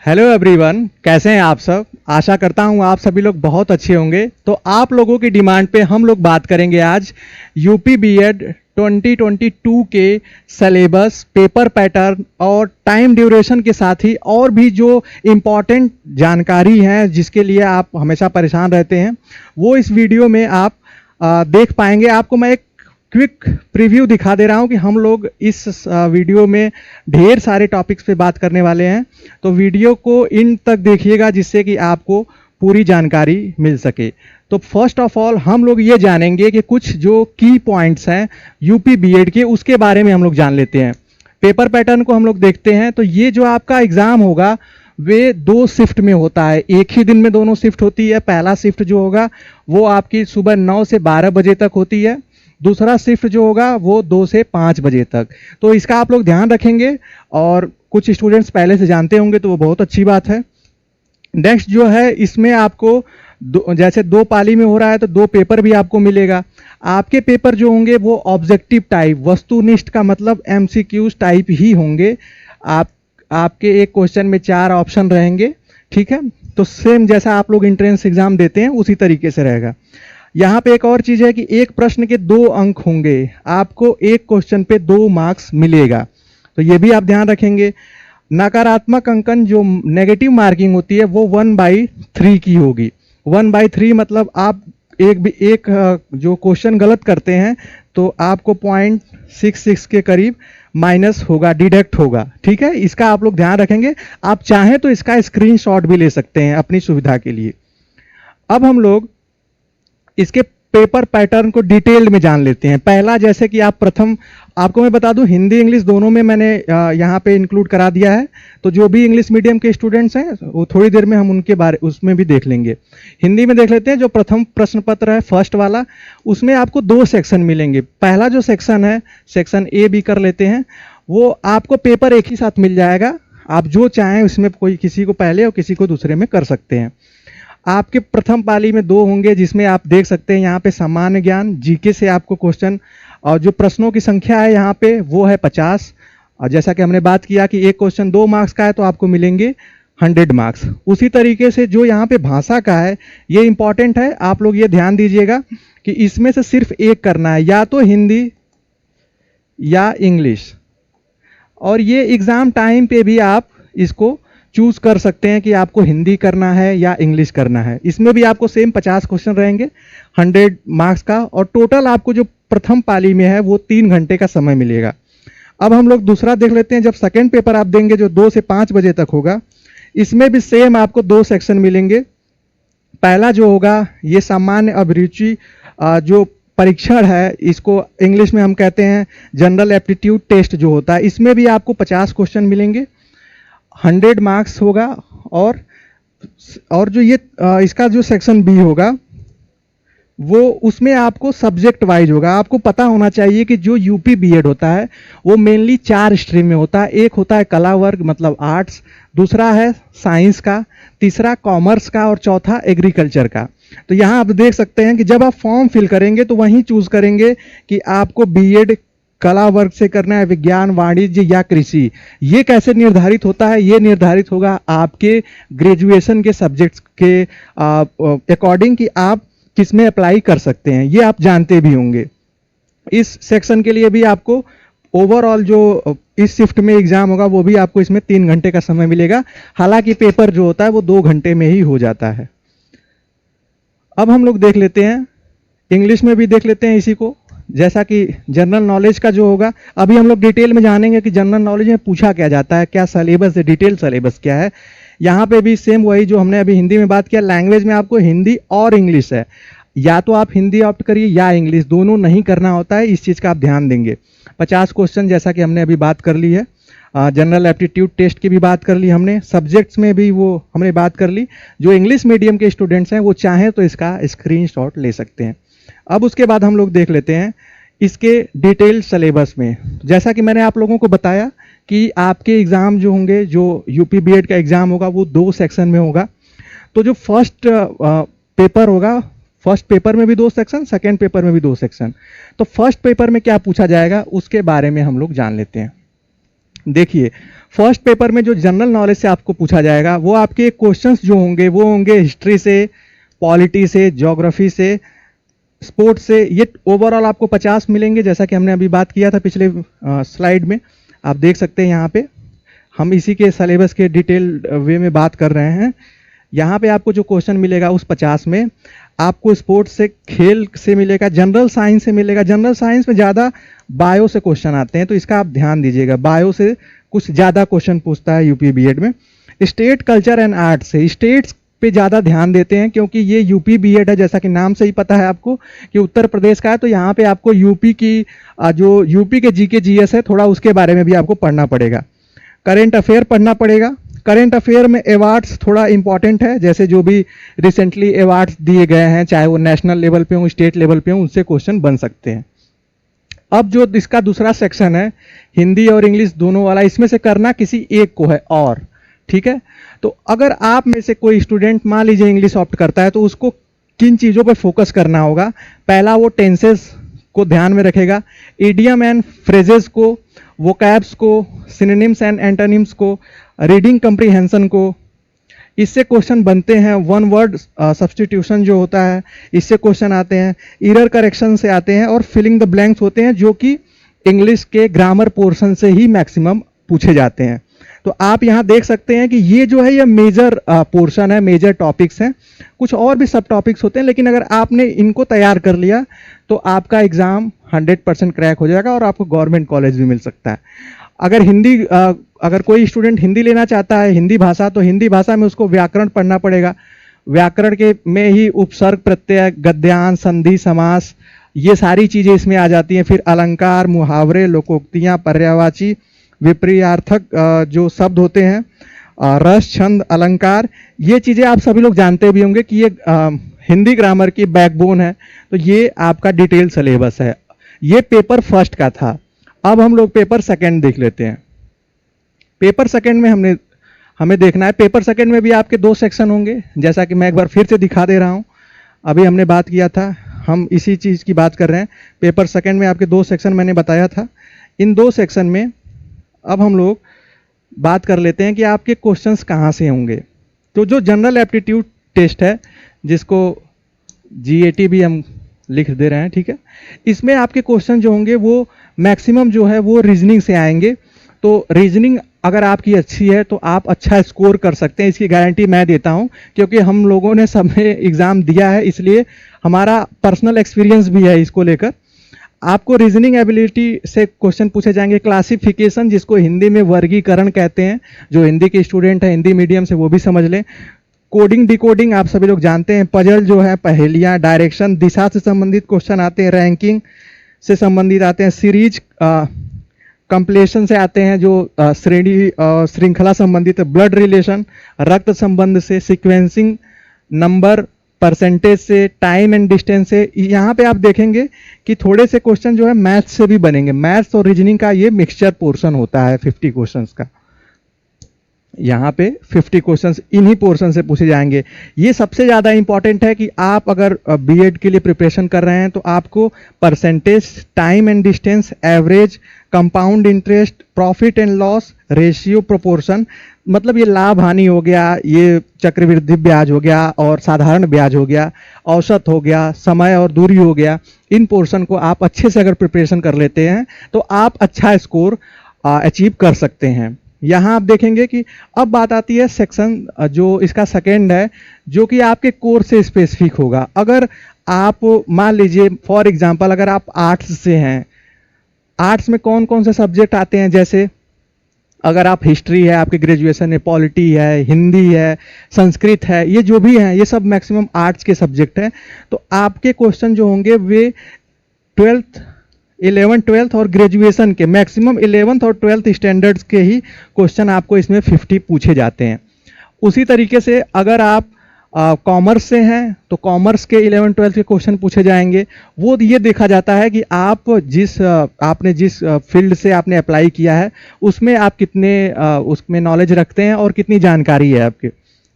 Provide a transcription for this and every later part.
Hello everyone, कैसे हैं आप सब। आशा करता हूं आप सभी लोग बहुत अच्छे होंगे। तो आप लोगों की डिमांड पे हम लोग बात करेंगे आज यूपी बीएड 2022 के सिलेबस, पेपर पैटर्न और टाइम ड्यूरेशन के साथ ही और भी जो इम्पॉर्टेंट जानकारी है जिसके लिए आप हमेशा परेशान रहते हैं, वो इस वीडियो में आप देख पाएंगे। आपको मैं एक क्विक प्रीव्यू दिखा दे रहा हूं कि हम लोग इस वीडियो में ढेर सारे टॉपिक्स पे बात करने वाले हैं। तो वीडियो को इन तक देखिएगा जिससे कि आपको पूरी जानकारी मिल सके। तो फर्स्ट ऑफ ऑल हम लोग ये जानेंगे कि कुछ जो की पॉइंट्स हैं यूपी बीएड के, उसके बारे में हम लोग जान लेते हैं। पेपर पैटर्न को हम लोग देखते हैं। तो ये जो आपका एग्जाम होगा वे 2 शिफ्ट में होता है, एक ही दिन में दोनों शिफ्ट होती है। पहला शिफ्ट जो होगा वो आपकी सुबह 9 से 12 बजे तक होती है। दूसरा शिफ्ट जो होगा वो 2 से 5 बजे तक। तो इसका आप लोग ध्यान रखेंगे और कुछ स्टूडेंट्स पहले से जानते होंगे तो वो बहुत अच्छी बात है। नेक्स्ट जो है, इसमें आपको जैसे 2 पाली में हो रहा है तो 2 पेपर भी आपको मिलेगा। आपके पेपर जो होंगे वो ऑब्जेक्टिव टाइप, वस्तुनिष्ठ का मतलब एमसीक्यूज टाइप ही होंगे। आपके एक क्वेश्चन में 4 ऑप्शन रहेंगे, ठीक है। तो सेम जैसा आप लोग एंट्रेंस एग्जाम देते हैं उसी तरीके से रहेगा। यहाँ पे एक और चीज है कि एक प्रश्न के 2 अंक होंगे, आपको एक क्वेश्चन पे 2 मार्क्स मिलेगा। तो ये भी आप ध्यान रखेंगे। नकारात्मक अंकन जो नेगेटिव मार्किंग होती है वो 1/3 की होगी। 1/3 मतलब आप एक जो क्वेश्चन गलत करते हैं तो आपको 0.66 के करीब माइनस होगा, डिडक्ट होगा, ठीक है। इसका आप लोग ध्यान रखेंगे। आप चाहें तो इसका स्क्रीनशॉट भी ले सकते हैं अपनी सुविधा के लिए। अब हम लोग इसके पेपर पैटर्न को डिटेल में जान लेते हैं। पहला, जैसे कि आप प्रथम, आपको मैं बता दूं हिंदी इंग्लिश दोनों में मैंने यहाँ पे इंक्लूड करा दिया है। तो जो भी इंग्लिश मीडियम के स्टूडेंट्स हैं वो थोड़ी देर में हम उनके बारे उसमें भी देख लेंगे। हिंदी में देख लेते हैं। जो प्रथम प्रश्न पत्र है फर्स्ट वाला, उसमें आपको 2 सेक्शन मिलेंगे। पहला जो सेक्शन है, सेक्शन ए बी कर लेते हैं, वो आपको पेपर एक ही साथ मिल जाएगा। आप जो चाहें उसमें कोई किसी को पहले और किसी को दूसरे में कर सकते हैं। आपके प्रथम पाली में 2 होंगे जिसमें आप देख सकते हैं यहाँ पे सामान्य ज्ञान, जीके से आपको क्वेश्चन, और जो प्रश्नों की संख्या है यहाँ पे वो है 50। और जैसा कि हमने बात किया कि एक क्वेश्चन 2 मार्क्स का है तो आपको मिलेंगे 100 मार्क्स। उसी तरीके से जो यहाँ पे भाषा का है ये इंपॉर्टेंट है, आप लोग ये ध्यान दीजिएगा कि इसमें से सिर्फ एक करना है, या तो हिंदी या इंग्लिश। और ये एग्जाम टाइम पे भी आप इसको चूज कर सकते हैं कि आपको हिंदी करना है या इंग्लिश करना है। इसमें भी आपको सेम 50 क्वेश्चन रहेंगे 100 मार्क्स का, और टोटल आपको जो प्रथम पाली में है वो 3 घंटे का समय मिलेगा। अब हम लोग दूसरा देख लेते हैं। जब सेकेंड पेपर आप देंगे जो 2 से 5 बजे तक होगा, इसमें भी सेम आपको 2 सेक्शन मिलेंगे। पहला जो होगा ये सामान्य अभिरुचि जो परीक्षण है, इसको इंग्लिश में हम कहते हैं जनरल एप्टीट्यूड टेस्ट जो होता है। इसमें भी आपको 50 क्वेश्चन मिलेंगे, 100 मार्क्स होगा। और जो ये इसका जो सेक्शन बी होगा वो उसमें आपको सब्जेक्ट वाइज होगा। आपको पता होना चाहिए कि जो यूपी बीएड होता है वो मेनली 4 स्ट्रीम में होता है। एक होता है कला वर्ग मतलब आर्ट्स, दूसरा है साइंस का, तीसरा कॉमर्स का और चौथा एग्रीकल्चर का। तो यहाँ आप देख सकते हैं कि जब आप फॉर्म फिल करेंगे तो वहीं चूज करेंगे कि आपको बीएड कला वर्ग से करना है, विज्ञान, वाणिज्य या कृषि। ये कैसे निर्धारित होता है? ये निर्धारित होगा आपके ग्रेजुएशन के सब्जेक्ट्स के अकॉर्डिंग कि आप किस में अप्लाई कर सकते हैं। ये आप जानते भी होंगे। इस सेक्शन के लिए भी आपको ओवरऑल जो इस शिफ्ट में एग्जाम होगा वो भी आपको इसमें 3 घंटे का समय मिलेगा। हालांकि पेपर जो होता है वो 2 घंटे में ही हो जाता है। अब हम लोग देख लेते हैं, इंग्लिश में भी देख लेते हैं इसी को। जैसा कि जनरल नॉलेज का जो होगा, अभी हम लोग डिटेल में जानेंगे कि जनरल नॉलेज में पूछा क्या जाता है, क्या सिलेबस है, डिटेल सिलेबस क्या है। यहाँ पे भी सेम वही जो हमने अभी हिंदी में बात किया। लैंग्वेज में आपको हिंदी और इंग्लिश है, या तो आप हिंदी ऑप्ट करिए या इंग्लिश, दोनों नहीं करना होता है। इस चीज़ का आप ध्यान देंगे। 50 क्वेश्चन जैसा कि हमने अभी बात कर ली है। जनरल एप्टीट्यूड टेस्ट की भी बात कर ली हमने, सब्जेक्ट्स में भी वो हमने बात कर ली। जो इंग्लिश मीडियम के स्टूडेंट्स हैं वो चाहें तो इसका स्क्रीनशॉट ले सकते हैं। अब उसके बाद हम लोग देख लेते हैं इसके डिटेल सिलेबस में। जैसा कि मैंने आप लोगों को बताया कि आपके एग्ज़ाम जो होंगे, जो यूपी बीएड का एग्ज़ाम होगा वो 2 सेक्शन में होगा। तो जो फर्स्ट पेपर होगा, फर्स्ट पेपर में भी 2 सेक्शन, सेकेंड पेपर में भी 2 सेक्शन। तो फर्स्ट पेपर में क्या पूछा जाएगा उसके बारे में हम लोग जान लेते हैं। देखिए, फर्स्ट पेपर में जो जनरल नॉलेज से आपको पूछा जाएगा वो आपके क्वेश्चंस जो होंगे वो होंगे हिस्ट्री से, पॉलिटी से, ज्योग्राफी से, स्पोर्ट्स से। ये ओवरऑल आपको 50 मिलेंगे, जैसा कि हमने अभी बात किया था पिछले स्लाइड में। आप देख सकते हैं यहाँ पे हम इसी के सिलेबस के डिटेल वे में बात कर रहे हैं। यहाँ पे आपको जो क्वेश्चन मिलेगा उस 50 में आपको स्पोर्ट्स से, खेल से मिलेगा, जनरल साइंस से मिलेगा। जनरल साइंस में ज़्यादा बायो से क्वेश्चन आते हैं, तो इसका आप ध्यान दीजिएगा, बायो से कुछ ज़्यादा क्वेश्चन पूछता है यूपी बीएड में। स्टेट कल्चर एंड आर्ट से, स्टेट्स पे ज़्यादा ध्यान देते हैं क्योंकि ये यूपी बीएड है, जैसा कि नाम से ही पता है आपको कि उत्तर प्रदेश का है, तो यहाँ पे आपको यूपी की जो यूपी के जीके जीएस है थोड़ा उसके बारे में भी आपको पढ़ना पड़ेगा। करेंट अफेयर पढ़ना पड़ेगा। करेंट अफेयर में अवार्ड्स थोड़ा इंपॉर्टेंट है, जैसे जो भी रिसेंटली अवार्ड्स दिए गए हैं, चाहे वो नेशनल लेवल पे हो, स्टेट लेवल पे हो, उनसे क्वेश्चन बन सकते हैं। अब जो इसका दूसरा सेक्शन है हिंदी और इंग्लिश दोनों वाला, इसमें से करना किसी एक को है और, ठीक है। तो अगर आप में से कोई स्टूडेंट मान लीजिए इंग्लिश ऑप्ट करता है तो उसको किन चीज़ों पर फोकस करना होगा। पहला, वो टेंसेस को ध्यान में रखेगा, इडियम एंड फ्रेजेस को, वोकैब्स को, सिनोनिम्स एंड एंटोनिम्स को, रीडिंग कम्प्रीहेंशन को। इससे क्वेश्चन बनते हैं। वन वर्ड सब्स्टिट्यूशन जो होता है, इससे क्वेश्चन आते हैं। एरर करेक्शन से आते हैं और फिलिंग द ब्लैंक्स होते हैं, जो कि इंग्लिश के ग्रामर पोर्शन से ही मैक्सिमम पूछे जाते हैं। तो आप यहाँ देख सकते हैं कि ये जो है ये मेजर पोर्शन है, मेजर टॉपिक्स हैं। कुछ और भी सब टॉपिक्स होते हैं, लेकिन अगर आपने इनको तैयार कर लिया तो आपका एग्ज़ाम 100% क्रैक हो जाएगा और आपको गवर्नमेंट कॉलेज भी मिल सकता है। अगर अगर कोई स्टूडेंट हिंदी लेना चाहता है, हिंदी भाषा, तो हिंदी भाषा में उसको व्याकरण पढ़ना पड़ेगा। व्याकरण के में ही उपसर्ग, प्रत्यय, गद्यांश, संधि, समास, ये सारी चीज़ें इसमें आ जाती हैं। फिर अलंकार, मुहावरे, लोकोक्तियाँ, पर्यायवाची, विपर्यार्थक जो शब्द होते हैं, रस, छंद, अलंकार, ये चीज़ें आप सभी लोग जानते भी होंगे कि ये हिंदी ग्रामर की बैकबोन है। तो ये आपका डिटेल सिलेबस है। ये पेपर फर्स्ट का था। अब हम लोग पेपर सेकंड देख लेते हैं। पेपर सेकंड में हमें देखना है, पेपर सेकंड में भी आपके 2 सेक्शन होंगे, जैसा कि मैं एक बार फिर से दिखा दे रहा हूँ। अभी हमने बात किया था, हम इसी चीज़ की बात कर रहे हैं। पेपर सेकंड में आपके 2 सेक्शन मैंने बताया था। इन 2 सेक्शन में अब हम लोग बात कर लेते हैं कि आपके क्वेश्चंस कहाँ से होंगे। तो जो जनरल एप्टीट्यूड टेस्ट है, जिसको जीएटी भी हम लिख दे रहे हैं, ठीक है, इसमें आपके क्वेश्चन जो होंगे वो मैक्सिमम जो है वो रीजनिंग से आएंगे। तो रीजनिंग अगर आपकी अच्छी है तो आप अच्छा स्कोर कर सकते हैं, इसकी गारंटी मैं देता हूं, क्योंकि हम लोगों ने सब में एग्ज़ाम दिया है, इसलिए हमारा पर्सनल एक्सपीरियंस भी है इसको लेकर। आपको रीजनिंग एबिलिटी से क्वेश्चन पूछे जाएंगे। क्लासिफिकेशन, जिसको हिंदी में वर्गीकरण कहते हैं, जो हिंदी के स्टूडेंट हैं हिंदी मीडियम से वो भी समझ लें। कोडिंग, डिकोडिंग आप सभी लोग जानते हैं। पजल जो है, पहेलियाँ, डायरेक्शन, दिशा से संबंधित क्वेश्चन आते हैं। रैंकिंग से संबंधित आते हैं। सीरीज कंप्लेशन से आते हैं, जो श्रेणी श्रृंखला संबंधित। ब्लड रिलेशन, रक्त संबंध से। सीक्वेंसिंग, नंबर, परसेंटेज से। टाइम एंड डिस्टेंस से। यहाँ पे आप देखेंगे कि थोड़े से क्वेश्चन जो है मैथ्स से भी बनेंगे। मैथ्स और रीजनिंग का ये मिक्सचर पोर्शन होता है 50 क्वेश्चंस का। यहाँ पे 50 क्वेश्चंस इन्हीं पोर्शन से पूछे जाएंगे। ये सबसे ज़्यादा इंपॉर्टेंट है कि आप अगर बीएड के लिए प्रिपरेशन कर रहे हैं तो आपको percentage, time and distance, average, compound interest, profit and loss, ratio, proportion, मतलब ये लाभ हानि हो गया, ये चक्रवृद्धि ब्याज हो गया और साधारण ब्याज हो गया, औसत हो गया, समय और दूरी हो गया। इन पोर्शन को आप अच्छे से अगर प्रिपरेशन कर लेते हैं तो आप अच्छा स्कोर अचीव कर सकते हैं। यहाँ आप देखेंगे कि अब बात आती है सेक्शन जो इसका सेकेंड है, जो कि आपके कोर्स से स्पेसिफिक होगा। अगर आप मान लीजिए फॉर एग्जांपल अगर आप आर्ट्स से हैं, आर्ट्स में कौन कौन से सब्जेक्ट आते हैं, जैसे अगर आप हिस्ट्री है, आपके ग्रेजुएशन है, पॉलिटी है, हिंदी है, संस्कृत है, ये जो भी हैं ये सब मैक्सिमम आर्ट्स के सब्जेक्ट हैं। तो आपके क्वेश्चन जो होंगे वे 11th 12th और ग्रेजुएशन के मैक्सिमम 11th और 12th स्टैंडर्ड्स के ही क्वेश्चन आपको इसमें 50 पूछे जाते हैं। उसी तरीके से अगर आप कॉमर्स से हैं तो कॉमर्स के 11th 12th के क्वेश्चन पूछे जाएंगे। वो ये देखा जाता है कि आप आपने जिस फील्ड से आपने अप्लाई किया है उसमें आप कितने उसमें नॉलेज रखते हैं और कितनी जानकारी है आपके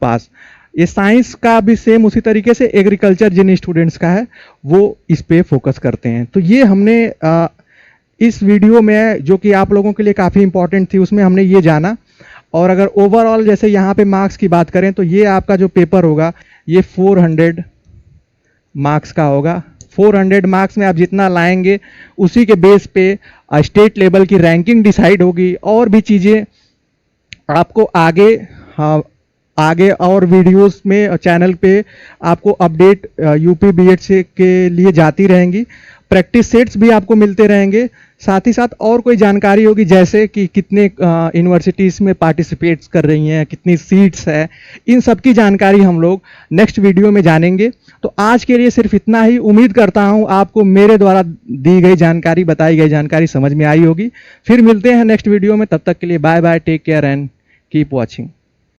पास। ये साइंस का भी सेम उसी तरीके से। एग्रीकल्चर जिन स्टूडेंट्स का है वो इस पे फोकस करते हैं। तो ये हमने इस वीडियो में, जो कि आप लोगों के लिए काफ़ी इंपॉर्टेंट थी, उसमें हमने ये जाना और अगर ओवरऑल जैसे यहाँ पे मार्क्स की बात करें तो ये आपका जो पेपर होगा ये 400 मार्क्स का होगा। 400 मार्क्स में आप जितना लाएंगे उसी के बेस पे स्टेट लेवल की रैंकिंग डिसाइड होगी, और भी चीज़ें आपको आगे, हाँ, आगे और वीडियोस में चैनल पे आपको अपडेट यूपी बीएड से के लिए जाती रहेंगी। प्रैक्टिस सेट्स भी आपको मिलते रहेंगे, साथ ही साथ और कोई जानकारी होगी जैसे कि कितने यूनिवर्सिटीज़ में पार्टिसिपेट्स कर रही हैं, कितनी सीट्स है, इन सब की जानकारी हम लोग नेक्स्ट वीडियो में जानेंगे। तो आज के लिए सिर्फ इतना ही। उम्मीद करता हूं आपको मेरे द्वारा दी गई जानकारी, बताई गई जानकारी समझ में आई होगी। फिर मिलते हैं नेक्स्ट वीडियो में, तब तक के लिए bye bye, take care and keep watching.